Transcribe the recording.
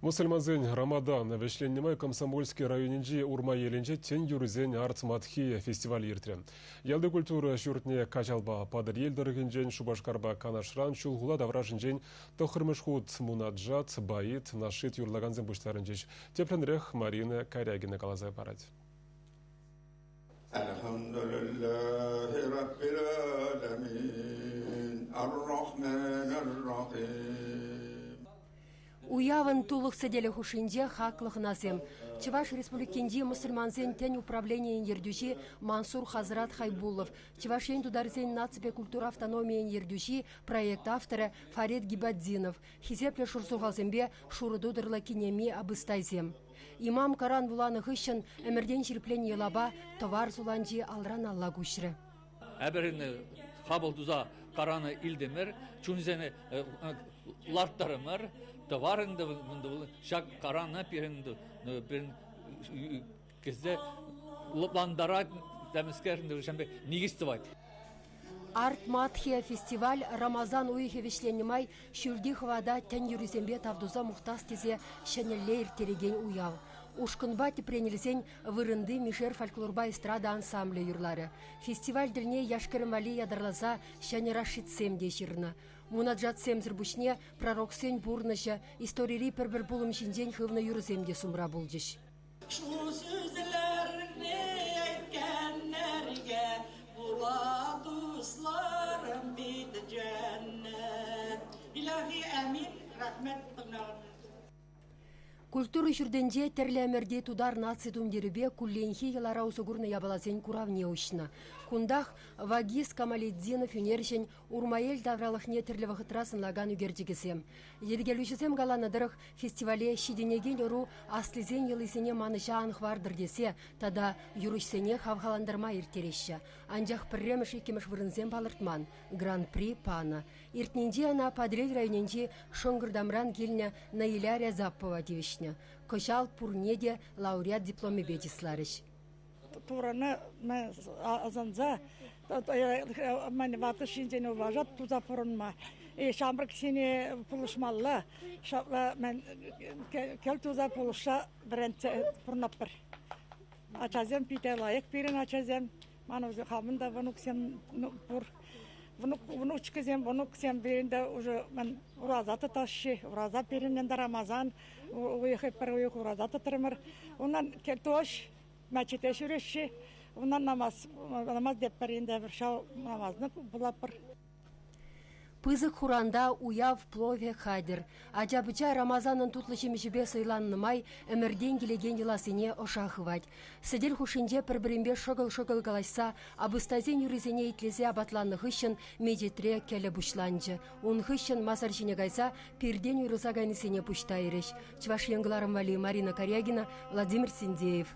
Мусульманзен Рамадан вешленнемай Комсомольский районинжи урма елінже тен юрізен арт матхи фестиваль ертірі. Ялды культура шүртіне качалба падыр елдіргенжен Шубашкарба канашран шулғула давражынжен тоқырмышхуд мунаджат, байит, нашит юрлаганзен бұштарынжеш. Тепленрех Марина Карягина қалазай парад. Алхамдулиллахи раббил аламин, ар-рахман-ар-рахим. Уяван тулық сәделі хушинде хақлық назем. Чуваш республикенде мусульманзен тен управление ердюши Мансур Хазрат Хайбулов. Чувашен тударзен наципе культура автономия ердюши проект авторы Фарид Гибаддинов. Хизепле шурсуғалзембе шурудудырла кинеми абыстайзем. Имам Каран вуланы хыщын әмірден жерплен елаба товар зуланжи алран алла күшірі. Әбіріні қабыл дұза Караны илдемір, чунзені ларттарымыр, товарынды шак Караны перінді кезде ландара дәміскерінді шәмбе негісті байды. Арт Матхия фестиваль Рамазан уйхе вешленемай шүлді хвада тән юризембе тавдуза мұқтас тезе шәнеллер тереген уял. Ушкынбати пренелсен вырынды Мишер фольклорба эстрада ансамбле юрлары. Фестиваль ділне яшкерімалі ядарлаза шәне рашитсем дешіріні. Мунаджатсем зірбушне пророксен бурныша истории бір бұлым жінден хывны юрземде сумра бұлдыш. Шу сөзлеріне әйткәнләрге була дусларым биді жәннәт. Илахи әмин, рахмет бұнар. Культура жүрденде тәрлі әмірде тудар наци думдерібе күлленхи елара ұзығырны ябалазен күравне ұшына. Күндақ Вагиз Камаледдинов үнершен урмаел давралықне тірлі вақытрасын лаган үгердегізем. Едгелушізем галанадырық фестивале шиденеген ұру аслизен елізіне маныша анхвардыр десе, тада юрышсене хавхаландырма ертереші. Анжақ пірреміш екеміш вырынзем балыртман. Гран-при пана. Иртненде ана Падрель районенде шоңгырдамран келіне Наилярия Заппова девішні. Кошал пурнеде лауреат дипломе бетисларыш. Тураны азанза мani ваты шинжен уважат туза пурынма. Шамбрак сене пулышмалла. Мен кел туза пулыша бірінті пурнаппыр. Ачазем пите лайық берін ачазем. Маны хамында вануксем пур. Внучкизем, внуксем берінде уже мен уразаты ташшы, ураза берінен де Рамазан, уйықып бір уйық уразаты тұрмыр. Онан келтош, мәчете жүрешші, онан намаз деп берінде бір шау намазны бұлап бір. Пызык хуранда уяв плове хадер. Аджабыча Рамазанын тутлышым жібе сыйланнымай әмірден келеген еласыне ошақывать. Сәдел хушинде бір-бірінбе шығыл-шығыл қалайса, абыстазен юризене итлезе абатланны хыщын медетре келі бұшланжы. Он хыщын масар жіне гайса перден юрыза гайнысене пұшта ереш. Чваш еңгіларым вали Марина Карягина, Владимир Синдеев.